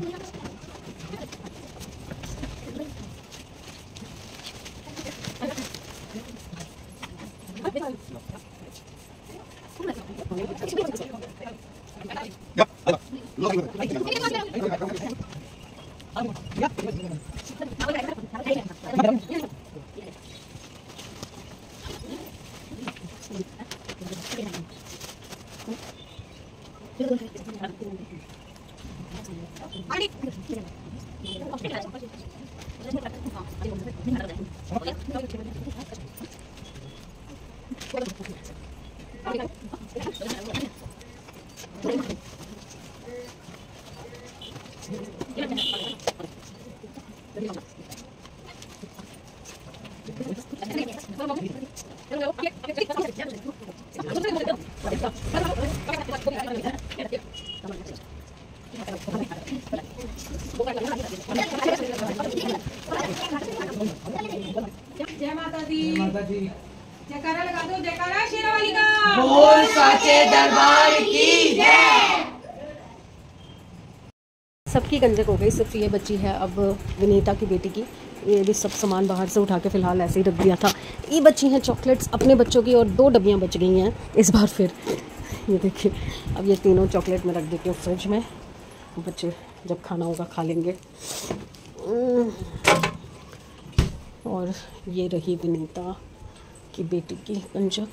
जय माता दी। माता दी जयकारा लगा दो, जयकारा शेरावाली का। बोल साचे दरबार की जय। सबकी गंजक हो गई, सिर्फ ये बच्ची है अब विनीता की बेटी की। ये भी सब सामान बाहर से उठा के फ़िलहाल ऐसे ही रख दिया था। ये बच्ची हैं चॉकलेट्स अपने बच्चों की और 2 डब्बियाँ बच गई हैं इस बार फिर। ये देखिए, अब ये तीनों चॉकलेट में रख देती हूँ फ्रिज में, बच्चे जब खाना होगा खा लेंगे। और ये रही विनीता की बेटी की गंजक।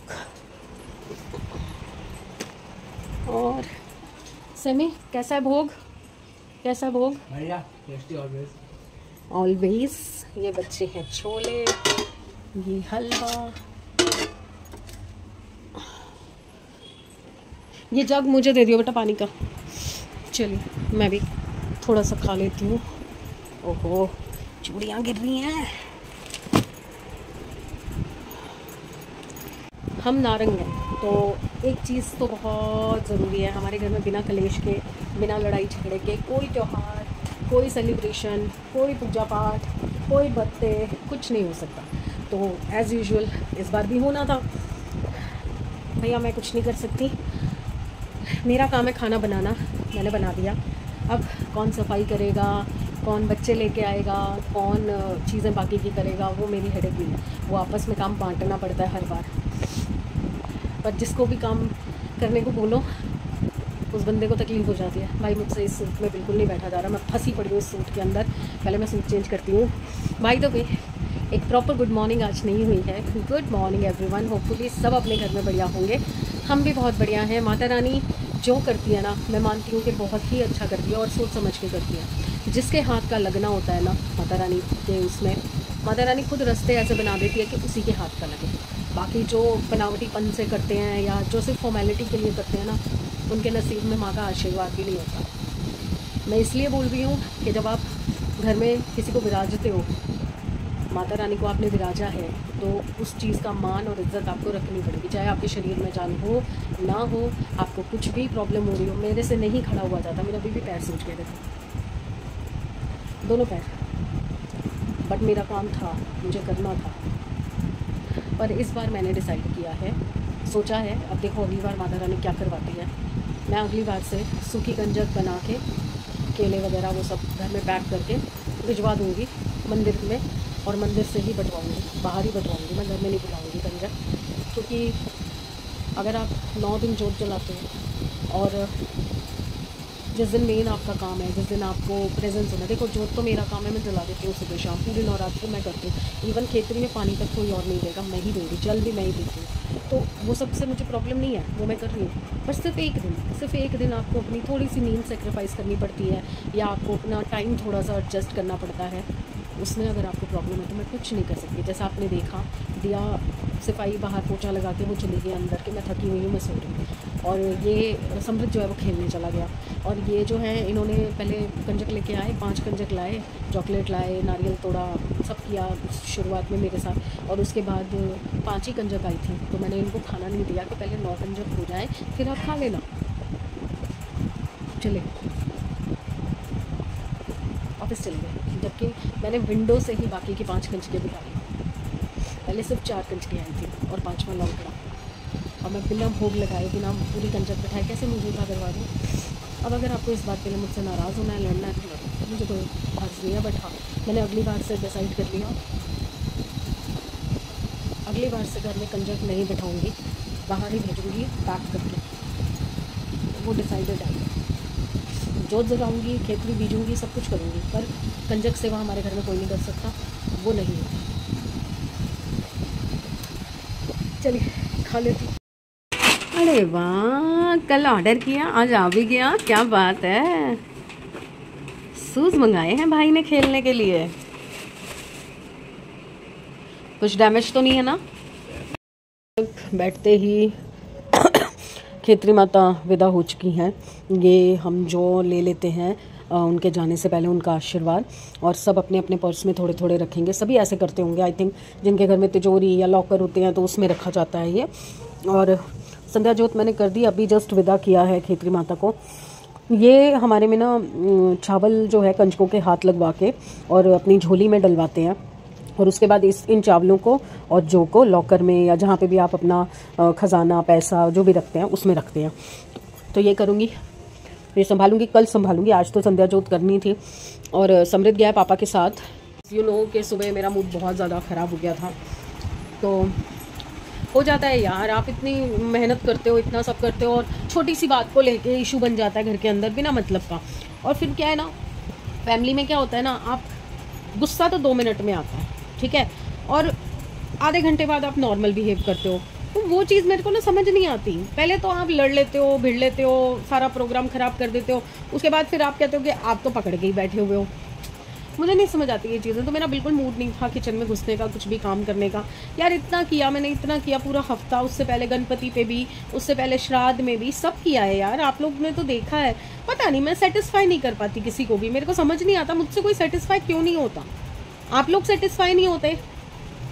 और सेमी कैसा है भोग, कैसा है भोग? बढ़िया, टेस्टी ऑलवेज। ऑलवेज। ये बच्चे हैं छोले, ये हलवा। ये जग मुझे दे दियो बेटा पानी का। चलिए मैं भी थोड़ा सा खा लेती हूँ। ओहो चूड़ियाँ गिर रही हैं। हम नारंग हैं तो एक चीज़ तो बहुत ज़रूरी है हमारे घर में, बिना कलेश के, बिना लड़ाई झगड़े के कोई त्यौहार, कोई सेलिब्रेशन, कोई पूजा पाठ, कोई बर्थडे, कुछ नहीं हो सकता। तो एज़ यूजुअल इस बार भी होना था। भैया मैं कुछ नहीं कर सकती, मेरा काम है खाना बनाना, मैंने बना दिया। अब कौन सफाई करेगा, कौन बच्चे लेके आएगा, कौन चीज़ें बाकी की करेगा, वो मेरी हेडेक नहीं है। वो आपस में काम बांटना पड़ता है हर बार। पर जिसको भी काम करने को बोलो उस बंदे को तकलीफ़ हो जाती है। भाई मुझसे इस सूट में बिल्कुल नहीं बैठा जा रहा, मैं फंसी पड़ी हूँ इस सूट के अंदर। पहले मैं सूट चेंज करती हूँ। भाई तो भाई एक प्रॉपर गुड मॉर्निंग आज नहीं हुई है। गुड मॉर्निंग एवरीवन, होपफुली सब अपने घर में बढ़िया होंगे, हम भी बहुत बढ़िया हैं। माता रानी जो करती है ना, मैं मानती हूँ कि बहुत ही अच्छा करती है और सोच समझ के करती है। जिसके हाथ का लगना होता है ना माता रानी के, उसमें माता रानी खुद रास्ते ऐसे बना देती है कि उसी के हाथ का लगे। बाकी जो बनावटीपन से करते हैं या जो सिर्फ फॉर्मेलिटी के लिए करते हैं ना, उनके नसीब में माँ का आशीर्वाद भी नहीं होता। मैं इसलिए बोल रही हूँ कि जब आप घर में किसी को विराजते हो, माता रानी को आपने विराजा है, तो उस चीज़ का मान और इज़्ज़त आपको रखनी पड़ेगी। चाहे आपके शरीर में जान हो ना हो, आपको कुछ भी प्रॉब्लम हो रही हो। मेरे से नहीं खड़ा हुआ जाता, मेरा अभी भी पैर सूज गए थे, दोनों पैर, बट मेरा काम था, मुझे करना था। पर इस बार मैंने डिसाइड किया है, सोचा है, अब देखो अगली बार माता रानी क्या करवाती है। मैं अगली बार से सूखी गंजक बना के, केले वगैरह वो सब घर में पैक करके भिजवा दूँगी मंदिर में, और मंदिर से ही बटवाऊँगी, बाहर ही बटवाऊँगी, मैं घर में नहीं बुलाऊँगी गंजक। क्योंकि अगर आप 9 दिन जोत जलाते हो और जिस दिन मेन आपका काम है, जिस दिन आपको प्रेजेंस होना है, देखो जोत तो मेरा काम है, मैं जला देती हूँ सुबह शाम, पूरी नवरात्रि मैं करती हूँ। इवन खेतरी में पानी तक कोई और नहीं देगा, मैं ही दूँगी, जल भी मैं ही देती हूँ। तो वो सबसे मुझे प्रॉब्लम नहीं है, वो मैं कर रही हूँ। पर सिर्फ एक दिन आपको अपनी थोड़ी सी नींद सेक्रीफाइस करनी पड़ती है, या आपको अपना टाइम थोड़ा सा एडजस्ट करना पड़ता है। उसमें अगर आपको प्रॉब्लम है तो मैं कुछ नहीं कर सकती। जैसा आपने देखा, दिया सफाई बाहर पोछा लगा के वो चली गई अंदर के, मैं थकी हुई हूँ, मैं सो रही हूँ। और ये समृद्ध जो है वो खेलने चला गया। और ये जो है, इन्होंने पहले कंजक लेके आए, 5 कंजक लाए, चॉकलेट लाए, नारियल तोड़ा, सब किया शुरुआत में मेरे साथ। और उसके बाद 5 ही कंजक आई थी, तो मैंने इनको खाना नहीं दिया कि पहले 9 कंजक हो जाए फिर आप खा लेना। चले ऑफिस चले गए, जबकि मैंने विंडो से ही बाकी की 5 कंजकें बिठा ली। पहले सिर्फ 4 कंजकें आई थी और 5वां लौंग पड़ा, और मैं बिना भोग लगाए, बिना पूरी कंजक बिठाए कैसे मुझे उठा करवा दूँ। अब अगर आपको इस बात के लिए मुझसे नाराज़ होना है, लड़ना है, तो मुझे कोई हर्ज नहीं है। बट हाँ, मैंने अगली बार से डिसाइड कर लिया, अगली बार से घर में कंजक नहीं बिठाऊँगी, बाहर ही भेजूँगी पैक करके। वो डिसाइडेड है। जोत जगाऊँगी, खेतली बीजूँगी, सब कुछ करूँगी, पर कंजक सेवा हमारे घर में कोई नहीं कर सकता, वो नहीं है। चलिए खा लेती। अरे वाह, कल ऑर्डर किया, आज आ भी गया, क्या बात है। शूज मंगाए हैं भाई ने खेलने के लिए। कुछ डैमेज तो नहीं है ना? बैठते ही खेतरी माता विदा हो चुकी हैं। ये हम जो ले लेते हैं उनके जाने से पहले उनका आशीर्वाद, और सब अपने अपने पर्स में थोड़े थोड़े रखेंगे। सभी ऐसे करते होंगे आई थिंक, जिनके घर में तिजोरी या लॉकर होते हैं तो उसमें रखा जाता है ये। और संध्या जोत मैंने कर दी, अभी जस्ट विदा किया है खेतरी माता को। ये हमारे में ना चावल जो है कंजकों के हाथ लगवा के और अपनी झोली में डलवाते हैं, और उसके बाद इन चावलों को और जौ को लॉकर में या जहाँ पे भी आप अपना खजाना पैसा जो भी रखते हैं उसमें रखते हैं। तो ये करूँगी, ये संभालूंगी, कल संभालूंगी, आज तो संध्या जोत करनी थी। और समृद्ध गया पापा के साथ। कि सुबह मेरा मूड बहुत ज़्यादा ख़राब हो गया था। तो हो जाता है यार, आप इतनी मेहनत करते हो, इतना सब करते हो, और छोटी सी बात को लेके इशू बन जाता है घर के अंदर बिना मतलब का। और फिर क्या है ना, फैमिली में क्या होता है ना, आप गुस्सा तो 2 मिनट में आता है, ठीक है, और आधे घंटे बाद आप नॉर्मल बिहेव करते हो। तो वो चीज़ मेरे को ना समझ नहीं आती। पहले तो आप लड़ लेते हो, भिड़ लेते हो, सारा प्रोग्राम ख़राब कर देते हो, उसके बाद फिर आप कहते हो कि आप तो पकड़ के ही बैठे हुए हो। मुझे नहीं समझ आती ये चीज़ें। तो मेरा बिल्कुल मूड नहीं था किचन में घुसने का, कुछ भी काम करने का। यार इतना किया मैंने, इतना किया पूरा हफ्ता, उससे पहले गणपति पे भी, उससे पहले श्राद्ध में भी, सब किया है यार। आप लोग ने तो देखा है। पता नहीं, मैं सेटिस्फाई नहीं कर पाती किसी को भी। मेरे को समझ नहीं आता मुझसे कोई सेटिस्फाई क्यों नहीं होता। आप लोग सेटिस्फाई नहीं होते,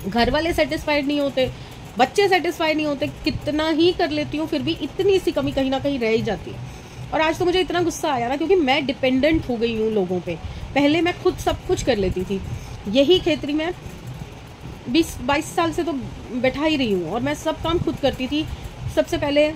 घर वाले सेटिस्फाइड नहीं होते, बच्चे सेटिस्फाई नहीं होते। कितना ही कर लेती हूँ फिर भी इतनी सी कमी कहीं ना कहीं रह ही जाती है। और आज तो मुझे इतना गुस्सा आया ना, क्योंकि मैं डिपेंडेंट हो गई हूँ लोगों पे। पहले मैं खुद सब कुछ कर लेती थी। यही खेतरी में 20-22 साल से तो बैठा ही रही हूँ, और मैं सब काम खुद करती थी। सबसे पहले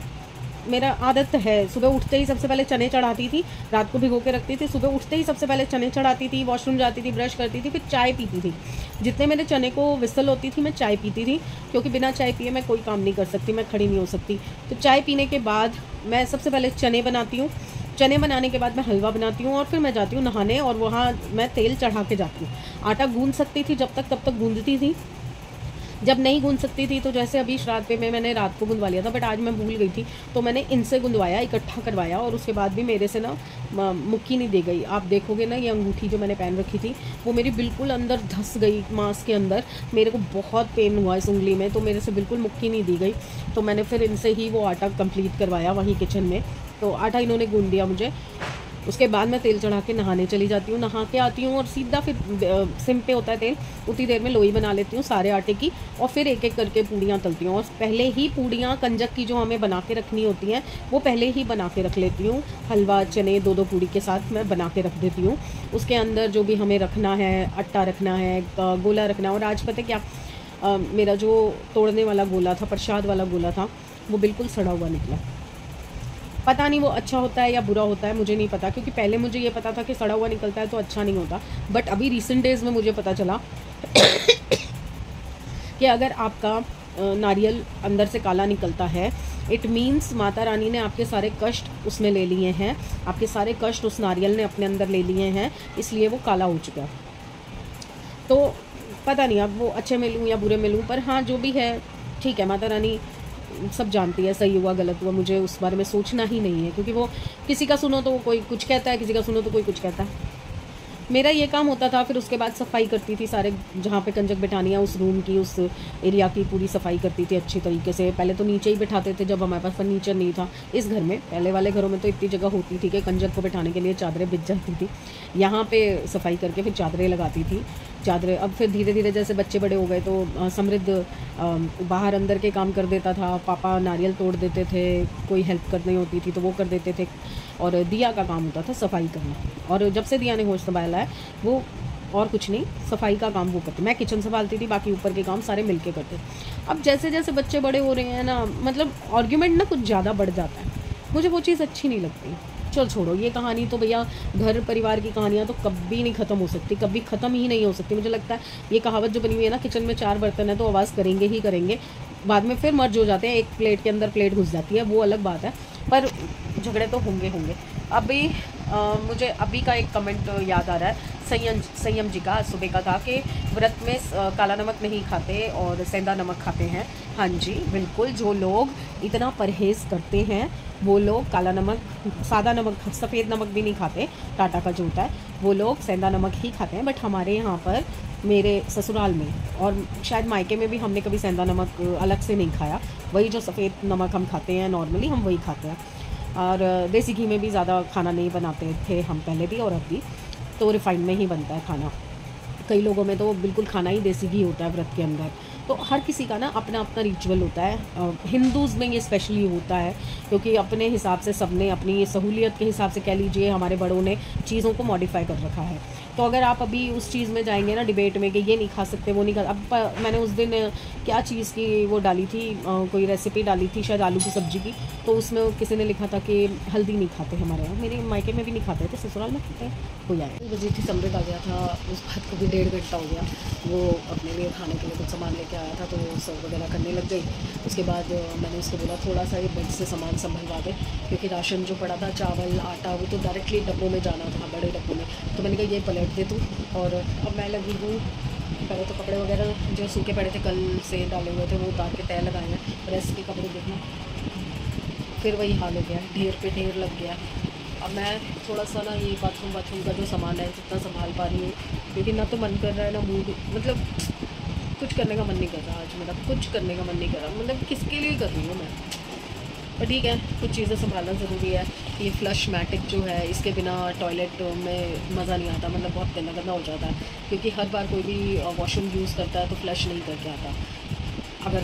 मेरा आदत है, सुबह उठते ही सबसे पहले चने चढ़ाती थी, रात को भिगो के रखती थी। सुबह उठते ही सबसे पहले चने चढ़ाती थी, वॉशरूम जाती थी, ब्रश करती थी, फिर चाय पीती थी। जितने मेरे चने को विसल होती थी मैं चाय पीती थी, क्योंकि बिना चाय पिए मैं कोई काम नहीं कर सकती, मैं खड़ी नहीं हो सकती। तो चाय पीने के बाद मैं सबसे पहले चने बनाती हूँ। चने बनाने के बाद मैं हलवा बनाती हूँ, और फिर मैं जाती हूँ नहाने, और वहाँ मैं तेल चढ़ा के जाती हूँ। आटा गूंद सकती थी जब तक गूंदती थी। जब नहीं गूंद सकती थी तो जैसे अभी श्राद्ध पे में मैंने रात को गुंदवा लिया था, बट आज मैं भूल गई थी, तो मैंने इनसे गुंदवाया, इकट्ठा करवाया। और उसके बाद भी मेरे से ना मुक्की नहीं दी गई। आप देखोगे ना, ये अंगूठी जो मैंने पहन रखी थी वो मेरी बिल्कुल अंदर धंस गई, मांस के अंदर। मेरे को बहुत पेन हुआ इस उंगली में, तो मेरे से बिल्कुल मुक्की नहीं दी गई। तो मैंने फिर इनसे ही वो आटा कंप्लीट करवाया वहीं किचन में। तो आटा इन्होंने गूंद दिया मुझे। उसके बाद मैं तेल चढ़ा के नहाने चली जाती हूँ। नहा के आती हूँ और सीधा फिर सिम पे होता है तेल, उतनी देर में लोई बना लेती हूँ सारे आटे की, और फिर एक एक करके पूड़ियाँ तलती हूँ। और पहले ही पूड़ियाँ कंजक की जो हमें बना के रखनी होती हैं वो पहले ही बना के रख लेती हूँ। हलवा चने 2-2 पूड़ी के साथ मैं बना के रख देती हूँ। उसके अंदर जो भी हमें रखना है, अट्टा रखना है, गोला रखना है। और आज पता क्या, मेरा जो तोड़ने वाला गोला था, प्रसाद वाला गोला था, वो बिल्कुल सड़ा हुआ निकला। पता नहीं वो अच्छा होता है या बुरा होता है, मुझे नहीं पता, क्योंकि पहले मुझे ये पता था कि सड़ा हुआ निकलता है तो अच्छा नहीं होता। बट अभी रिसेंट डेज़ में मुझे पता चला कि अगर आपका नारियल अंदर से काला निकलता है, इट मीन्स माता रानी ने आपके सारे कष्ट उसमें ले लिए हैं, आपके सारे कष्ट उस नारियल ने अपने अंदर ले लिए हैं, इसलिए वो काला हो चुका। तो पता नहीं अब वो अच्छे में लूँ या बुरे में लूँ, पर हाँ जो भी है ठीक है। माता रानी सब जानती है, सही हुआ गलत हुआ, मुझे उस बारे में सोचना ही नहीं है, क्योंकि वो किसी का सुनो तो कोई कुछ कहता है, किसी का सुनो तो कोई कुछ कहता है। मेरा ये काम होता था। फिर उसके बाद सफाई करती थी, सारे जहाँ पे कंजक बिठानी है उस रूम की, उस एरिया की पूरी सफाई करती थी अच्छी तरीके से। पहले तो नीचे ही बिठाते थे जब हमारे पास फर्नीचर नहीं था इस घर में। पहले वाले घरों में तो इतनी जगह होती थी कि कंजक को बिठाने के लिए चादरें बिछ जाती थी। यहाँ पे सफाई करके फिर चादरें लगाती थी। चादरें अब फिर धीरे धीरे जैसे बच्चे बड़े हो गए तो समृद्ध बाहर अंदर के काम कर देता था, पापा नारियल तोड़ देते थे, कोई हेल्प करनी होती थी तो वो कर देते थे, और दिया का काम होता था सफाई करना। और जब से दिया ने होश संभाला है वो और कुछ नहीं, सफाई का काम वो करते। मैं किचन संभालती थी, बाकी ऊपर के काम सारे मिलके करते। अब जैसे जैसे बच्चे बड़े हो रहे हैं ना, मतलब आर्ग्यूमेंट ना कुछ ज़्यादा बढ़ जाता है, मुझे वो चीज़ अच्छी नहीं लगती। चल छोड़ो, ये कहानी तो भैया घर परिवार की कहानियाँ तो कभी नहीं ख़त्म हो सकती, कभी ख़त्म ही नहीं हो सकती। मुझे लगता है ये कहावत जो बनी हुई है ना, किचन में 4 बर्तन है तो आवाज़ करेंगे ही करेंगे, बाद में फिर मर्ज हो जाते हैं, एक प्लेट के अंदर प्लेट घुस जाती है, वो अलग बात है, पर झगड़े तो होंगे। अभी मुझे अभी का एक कमेंट याद आ रहा है संयम जी का, सुबह का था कि व्रत में काला नमक नहीं खाते और सेंधा नमक खाते हैं। हाँ जी बिल्कुल, जो लोग इतना परहेज़ करते हैं वो लोग काला नमक, सादा नमक, सफ़ेद नमक भी नहीं खाते, टाटा का जो होता है, वो लोग सेंधा नमक ही खाते हैं। बट हमारे यहाँ पर, मेरे ससुराल में और शायद मायके में भी हमने कभी सेंधा नमक अलग से नहीं खाया, वही जो सफ़ेद नमक हम खाते हैं नॉर्मली, हम वही खाते हैं। और देसी घी में भी ज़्यादा खाना नहीं बनाते थे हम पहले भी और अब भी, तो रिफाइंड में ही बनता है खाना। कई लोगों में तो बिल्कुल खाना ही देसी घी होता है व्रत के अंदर। तो हर किसी का ना अपना अपना रिचुअल होता है, हिंदूज़ में ये स्पेशली होता है क्योंकि अपने हिसाब से सबने अपनी सहूलियत के हिसाब से, कह लीजिए हमारे बड़ों ने चीज़ों को मॉडिफाई कर रखा है। तो अगर आप अभी उस चीज़ में जाएंगे ना डिबेट में कि ये नहीं खा सकते वो नहीं खा, अब मैंने उस दिन क्या चीज़ की वो डाली थी, कोई रेसिपी डाली थी शायद आलू की सब्ज़ी की, तो उसमें किसी ने लिखा था कि हल्दी नहीं खाते हमारे यहाँ, मेरे मायके में भी नहीं खाते थे, ससुराल में खाते हैं। कोई आया बजी थी, समृद्ध आ गया था, उस बात को भी 1.5 घंटा हो गया, वो अपने लिए खाने के लिए कुछ सामान लेके आया था तो सर्व वगैरह करने लग गई। उसके बाद मैंने उसको बोला थोड़ा सा ये बेड से सामान संभलवा दे, क्योंकि राशन जो पड़ा था, चावल आटा, वो तो डायरेक्टली डब्बों में जाना था, बड़े डब्बों में। तो मैंने कहा ये पलट दे तू। और अब मैं लगी हूँ, पहले तो कपड़े वगैरह जो सूखे पड़े थे कल से डाले हुए थे वो उतार के तय लगाए हैं, प्रेस के कपड़े देखना, फिर वही हाल हो गया, ढेर पे ढेर लग गया। अब मैं थोड़ा सा ना ये बाथरूम का जो सामान है जितना संभाल पा रही हूँ, क्योंकि ना तो मन कर रहा है ना मूड, मतलब कुछ करने का मन नहीं कर रहा आज मेरा, कुछ करने का मन नहीं कर रहा, मतलब किसके लिए कर रही हूँ मैं। पर ठीक है, कुछ चीज़ें संभालना ज़रूरी है। ये फ्लश मैटिक जो है, इसके बिना टॉयलेट में मज़ा नहीं आता, मतलब बहुत गंदा हो जाता है, क्योंकि हर बार कोई भी वॉशरूम यूज़ करता है तो फ्लश नहीं करके आता। अगर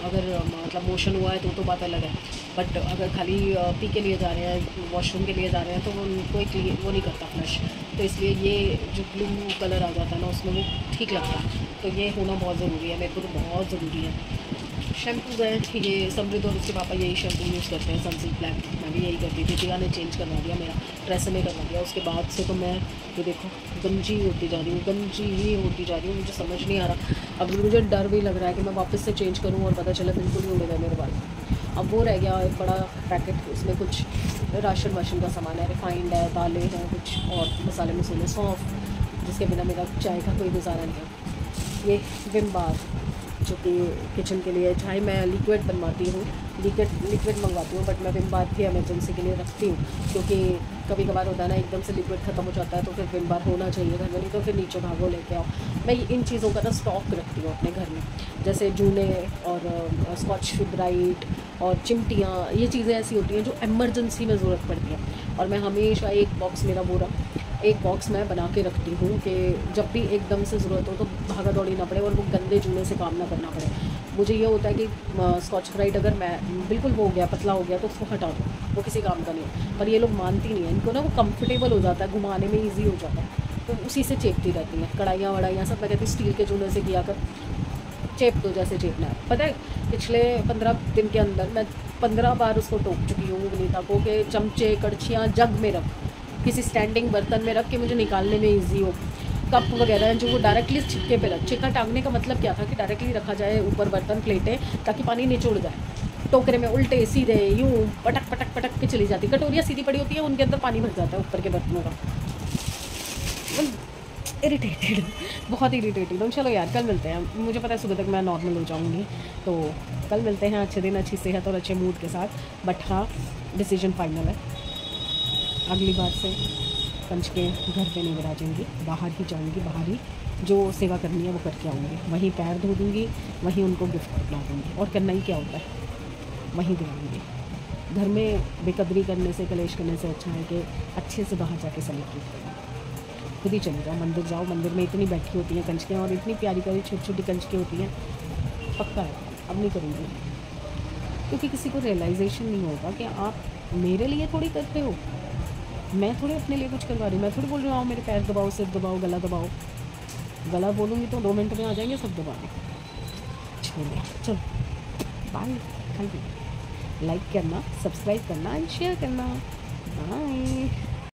मतलब मोशन हुआ है तो बात अलग है, बट अगर खाली पी के लिए जा रहे हैं, वॉशरूम के लिए जा रहे हैं, तो वो कोई वो नहीं करता फ्लश। तो इसलिए ये जो ब्लू कलर आ जाता है ना उसमें, वो ठीक लगता है, तो ये होना बहुत ज़रूरी है, मेरे को तो बहुत ज़रूरी है। शैम्पू है ये समृद्ध और उसके पापा यही शैम्पू यूज़ करते हैं, सनसिल्क ब्लैक, मैं भी यही करती थी, टिया ने चेंज करवा दिया मेरा, ड्रेस में करवा दिया। उसके बाद से तो मैं ये देखो गंजी होती जा रही हूँ, गंजी ही होती जा रही हूँ, मुझे समझ नहीं आ रहा। अब मुझे डर भी लग रहा है कि मैं वापस से चेंज करूँ और पता चला बिल्कुल ही उड़ गए मेरे बाल। अब वो रह गया एक बड़ा पैकेट, उसमें कुछ राशन वाशन का सामान है, रिफाइंड है, दालें हैं, कुछ और मसाले मसूले, सौंफ, जिसके बिना मेरा चाय का कोई गुजारा नहीं है। ये विम बार जो कि किचन के लिए, चाहे मैं लिक्विड बनवाती हूँ, लिक्विड मंगवाती हूँ, बट मैं विम बार भी इमरजेंसी के लिए रखती हूँ, क्योंकि कभी कभार होता है ना एकदम से लिक्विड ख़त्म हो जाता है, तो फिर विम बार होना चाहिए घर में, नहीं तो फिर नीचे भागो लेके आओ। मैं इन चीज़ों का ना स्टॉक रखती हूँ अपने घर में, जैसे जूने और स्कॉच ब्राइट और चिमटियाँ, ये चीज़ें ऐसी होती हैं जो एमरजेंसी में ज़रूरत पड़ती है। और मैं हमेशा एक बॉक्स, मेरा पूरा एक बॉक्स मैं बना के रखती हूँ कि जब भी एकदम से ज़रूरत हो तो भागा दौड़ी ना पड़े और वो गंदे जूने से काम ना करना पड़े। मुझे ये होता है कि स्कॉच ब्राइट अगर मैं बिल्कुल वो हो गया, पतला हो गया, तो उसको हटा दो, वो किसी काम का नहीं है। पर ये लोग मानती नहीं है, इनको ना वो कंफर्टेबल हो जाता है, घुमाने में ईजी हो जाता है, तो उसी से चेपती रहती हैं। कढ़ाइयाँ वढ़ाइयाँ सब मैं कहती हूँ स्टील के जूने से किया कर, चेप दो जैसे चेपना है। पता है पिछले 15 दिन के अंदर मैं 15 बार उसको टोक चुकी हूँ विनीता को कि चमचे कड़छियाँ जग में रख, किसी स्टैंडिंग बर्तन में रख के मुझे निकालने में इजी हो। कप वगैरह हैं जो वो डायरेक्टली छिक्के पे रख, छिक्का टांगने का मतलब क्या था कि डायरेक्टली रखा जाए ऊपर बर्तन प्लेटें, ताकि पानी निचोड़ जाए। टोकरे में उल्टे सीधे यूँ पटक पटक पटक के चली जाती, कटोरियाँ सीधी पड़ी होती है, उनके अंदर पानी भर जाता है ऊपर के बर्तनों का। इरिटेटेड, बहुत इरिटेटेड हूँ। चलो यार कल मिलते हैं, मुझे पता है सुबह तक मैं नॉर्मल हो जाऊँगी, तो कल मिलते हैं अच्छे दिन, अच्छी सेहत और अच्छे मूड के साथ। बट हाँ, डिसीजन फाइनल है, अगली बार से कंजके घर पे नहीं बिराजेंगी, बाहर ही जाऊँगी, बाहर ही जो सेवा करनी है वो करके आऊँगी, वहीं पैर धो दूँगी, वहीं उनको गिफ्ट दिला दूँगी, और करना ही क्या होता है, वहीं दिलाऊँगी। घर में बेकदरी करने से, कलेश करने से अच्छा है कि अच्छे से बाहर जाके सेलिब्रेट करो। खुद ही चले जाओ, मंदिर जाओ, मंदिर में इतनी बैठी होती हैं कंजकें, और इतनी प्यारी प्यारी छोटी छोटी कंजकें होती हैं। पक्का है अब नहीं करूँगी, क्योंकि किसी को रियलाइजेशन नहीं होगा कि आप मेरे लिए थोड़ी कर रहे हो, मैं थोड़ी अपने लिए कुछ करवा रही हूँ। मैं थोड़ी बोल रही हूँ आओ मेरे पैर दबाओ, सिर दबाओ, गला दबाओ। गला बोलूँगी तो 2 मिनट में आ जाएंगे सब दबाने। छोड़िए, चलो बाय। Thank you. लाइक करना, सब्सक्राइब करना एंड शेयर करना। बाय।